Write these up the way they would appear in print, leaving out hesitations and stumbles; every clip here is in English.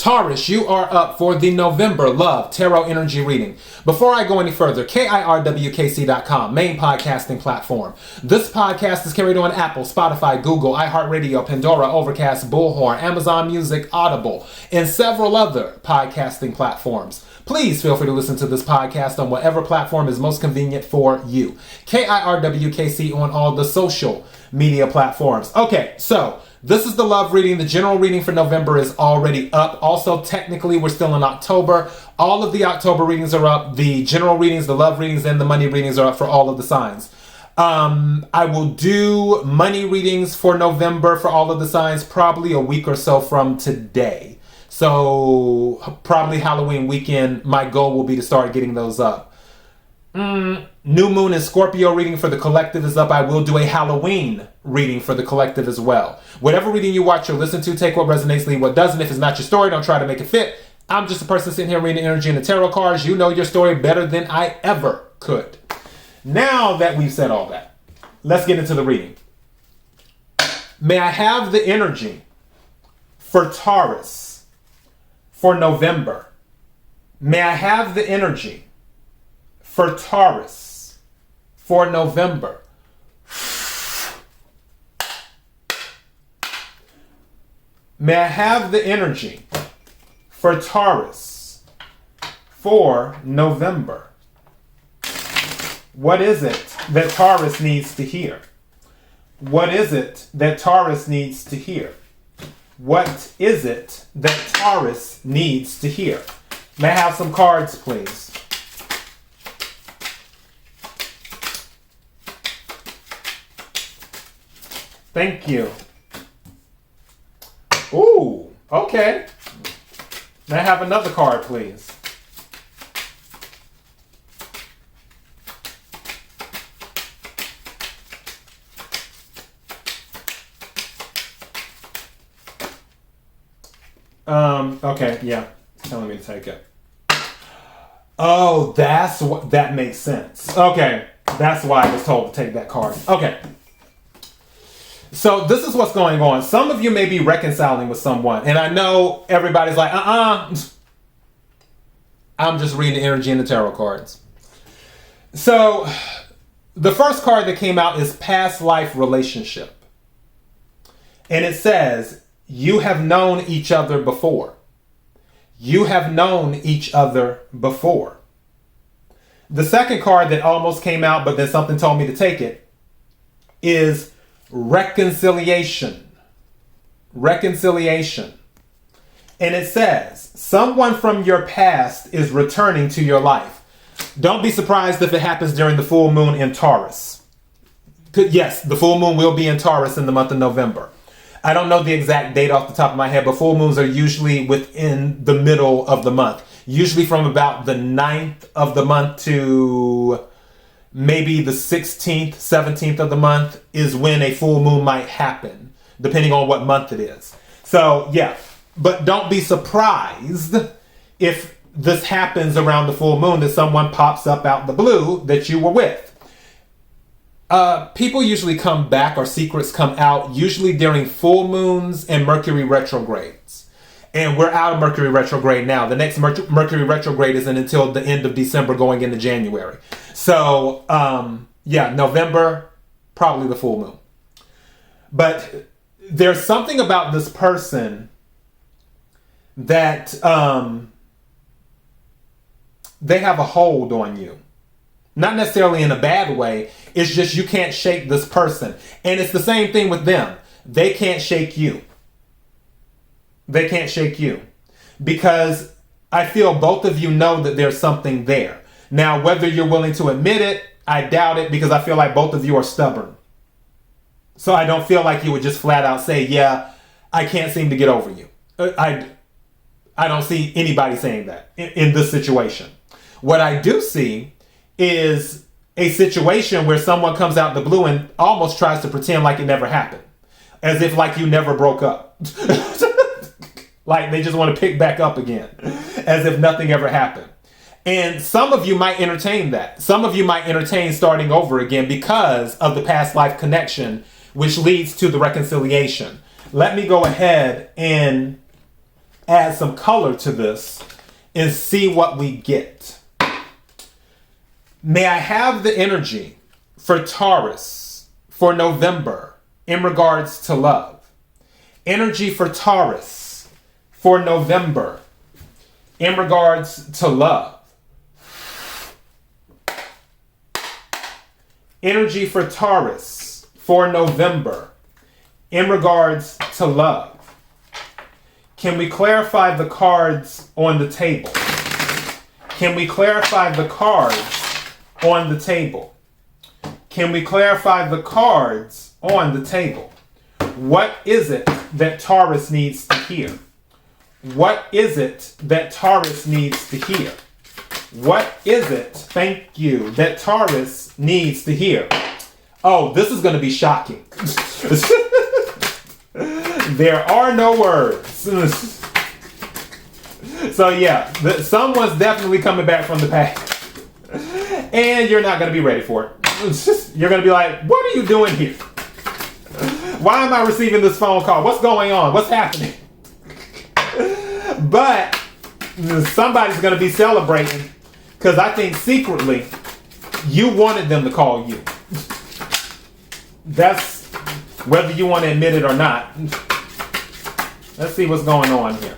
Taurus, you are up for the November Love Tarot Energy Reading. Before I go any further, KIRWKC.com, main podcasting platform. This podcast is carried on Apple, Spotify, Google, iHeartRadio, Pandora, Overcast, Bullhorn, Amazon Music, Audible, and several other podcasting platforms. Please feel free to listen to this podcast on whatever platform is most convenient for you. KIRWKC on all the social media platforms. Okay, so this is the love reading. The general reading for November is already up. Also, technically, we're still in October. All of the October readings are up. The general readings, the love readings, and the money readings are up for all of the signs. I will do money readings for November for all of the signs probably a week or so from today. So probably Halloween weekend, my goal will be to start getting those up. New Moon and Scorpio reading for the collective is up. I will do a Halloween reading for the collective as well. Whatever reading you watch or listen to, take what resonates, leave what doesn't. If it's not your story, don't try to make it fit. I'm just a person sitting here reading energy and the tarot cards. You know your story better than I ever could. Now that we've said all that, let's get into the reading. May I have the energy for Taurus for November? May I have the energy for Taurus for November? May I have the energy for Taurus for November? What is it that Taurus needs to hear? What is it that Taurus needs to hear? What is it that Taurus needs to hear? May I have some cards, please? Thank you. Ooh, okay. May I have another card, please? Okay, yeah. It's telling me to take it. Oh, that's what, that makes sense. Okay, that's why I was told to take that card. Okay. So this is what's going on. Some of you may be reconciling with someone, and I know everybody's like, I'm just reading the energy in the tarot cards. So the first card that came out is past life relationship. And it says, you have known each other before. You have known each other before. The second card that almost came out, but then something told me to take it, is reconciliation. Reconciliation. And it says, someone from your past is returning to your life. Don't be surprised if it happens during the full moon in Taurus. Yes, the full moon will be in Taurus in the month of November. I don't know the exact date off the top of my head, but full moons are usually within the middle of the month. Usually from about the 9th of the month to maybe the 16th, 17th of the month is when a full moon might happen, depending on what month it is. So, yeah. But don't be surprised if this happens around the full moon, that someone pops up out the blue that you were with. People usually come back, or secrets come out, usually during full moons and Mercury retrogrades. And we're out of Mercury retrograde now. The next Mercury retrograde isn't until the end of December going into January. So, yeah, November, probably the full moon. But there's something about this person that they have a hold on you. Not necessarily in a bad way. It's just you can't shake this person. And it's the same thing with them. They can't shake you. They can't shake you. Because I feel both of you know that there's something there. Now, whether you're willing to admit it, I doubt it, because I feel like both of you are stubborn. So I don't feel like you would just flat out say, yeah, I can't seem to get over you. I don't see anybody saying that in this situation. What I do see is a situation where someone comes out the blue and almost tries to pretend like it never happened. As if like you never broke up. Like they just want to pick back up again. As if nothing ever happened. And some of you might entertain that. Some of you might entertain starting over again because of the past life connection, which leads to the reconciliation. Let me go ahead and add some color to this and see what we get. May I have the energy for Taurus for November in regards to love? Energy for Taurus for November in regards to love. Energy for Taurus for November in regards to love. Can we clarify the cards on the table? Can we clarify the cards on the table? Can we clarify the cards on the table? What is it that Taurus needs to hear? What is it that Taurus needs to hear? What is it, thank you, that Taurus needs to hear? Oh, this is going to be shocking. There are no words. So yeah, someone's definitely coming back from the past. And you're not going to be ready for it. You're going to be like, what are you doing here? Why am I receiving this phone call? What's going on? What's happening? But somebody's going to be celebrating because I think secretly you wanted them to call you. That's whether you want to admit it or not. Let's see what's going on here.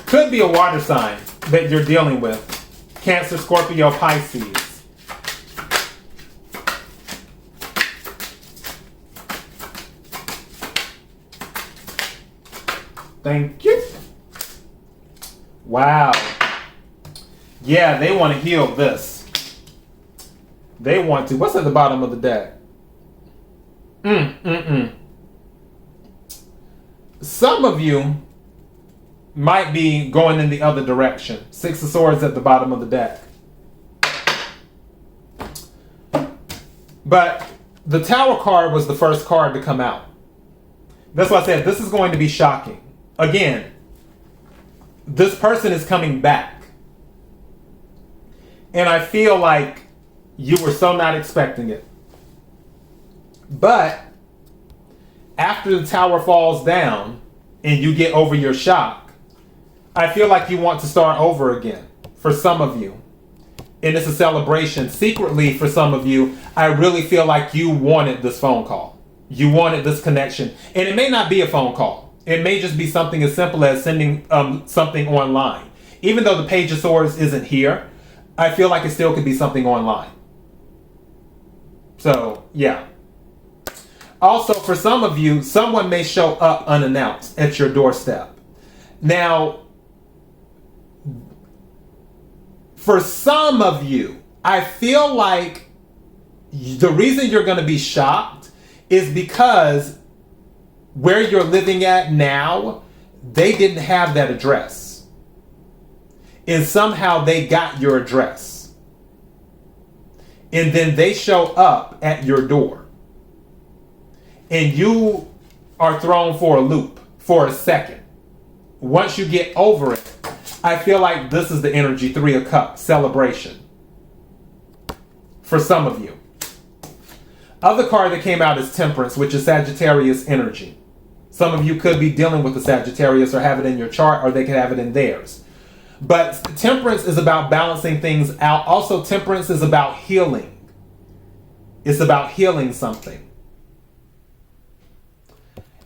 Could be a water sign that you're dealing with. Cancer, Scorpio, Pisces. Thank you. Wow. Yeah, they want to heal this. They want to. What's at the bottom of the deck? Some of you might be going in the other direction. Six of Swords at the bottom of the deck. But the Tower card was the first card to come out. That's why I said this is going to be shocking. Again, this person is coming back. And I feel like you were so not expecting it. But after the Tower falls down and you get over your shock, I feel like you want to start over again for some of you. And it's a celebration. Secretly, for some of you, I really feel like you wanted this phone call. You wanted this connection. And it may not be a phone call. It may just be something as simple as sending something online. Even though the Page of Swords isn't here, I feel like it still could be something online. So, yeah. Also, for some of you, someone may show up unannounced at your doorstep. Now, for some of you, I feel like the reason you're going to be shocked is because where you're living at now, they didn't have that address. And somehow they got your address. And then they show up at your door. And you are thrown for a loop for a second. Once you get over it, I feel like this is the energy, 3 of Cups, celebration. For some of you. Other card that came out is Temperance, which is Sagittarius energy. Some of you could be dealing with the Sagittarius or have it in your chart, or they could have it in theirs. But Temperance is about balancing things out. Also, Temperance is about healing. It's about healing something.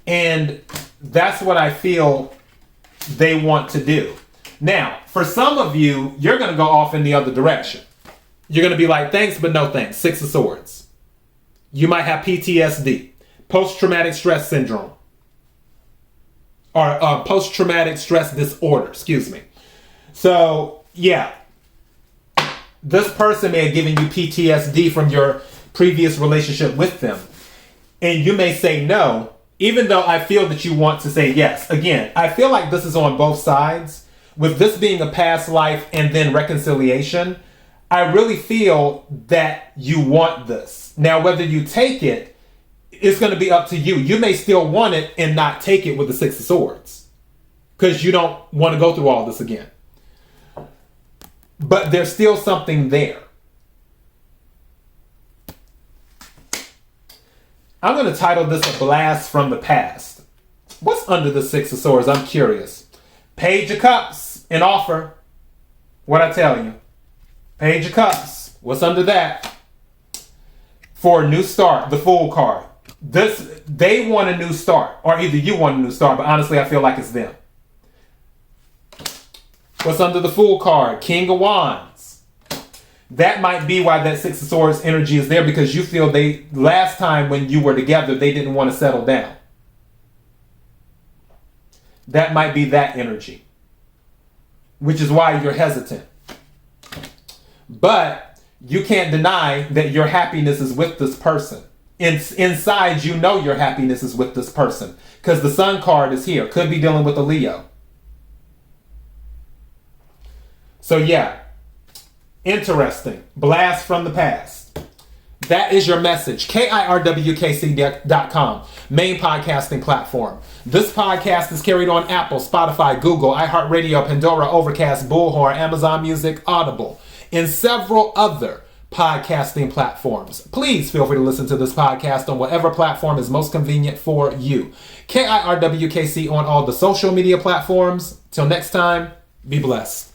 And that's what I feel they want to do. Now, for some of you, you're going to go off in the other direction. You're going to be like, thanks, but no thanks. 6 of Swords. You might have PTSD, post-traumatic stress syndrome, or post-traumatic stress disorder, excuse me. So, yeah, this person may have given you PTSD from your previous relationship with them. And you may say no, even though I feel that you want to say yes. Again, I feel like this is on both sides. With this being a past life and then reconciliation, I really feel that you want this. Now, whether you take it, it's going to be up to you. You may still want it and not take it with the 6 of Swords because you don't want to go through all this again. But there's still something there. I'm going to title this A Blast from the Past. What's under the Six of Swords? I'm curious. Page of Cups, an offer. What'd I tell you? Page of Cups. What's under that? For a new start, the Fool card. They want a new start, or either you want a new start, but honestly, I feel like it's them. What's under the Fool card? King of Wands. That might be why that Six of Swords energy is there, because you feel last time when you were together, they didn't want to settle down. That might be that energy, which is why you're hesitant. But you can't deny that your happiness is with this person. Inside, you know your happiness is with this person, because the Sun card is here. Could be dealing with a Leo. So yeah, interesting. Blast from the past. That is your message. KIRWKC.com, main podcasting platform. This podcast is carried on Apple, Spotify, Google, iHeartRadio, Pandora, Overcast, Bullhorn, Amazon Music, Audible, and several other podcasting platforms. Please feel free to listen to this podcast on whatever platform is most convenient for you. KIRWKC on all the social media platforms. Till next time, be blessed.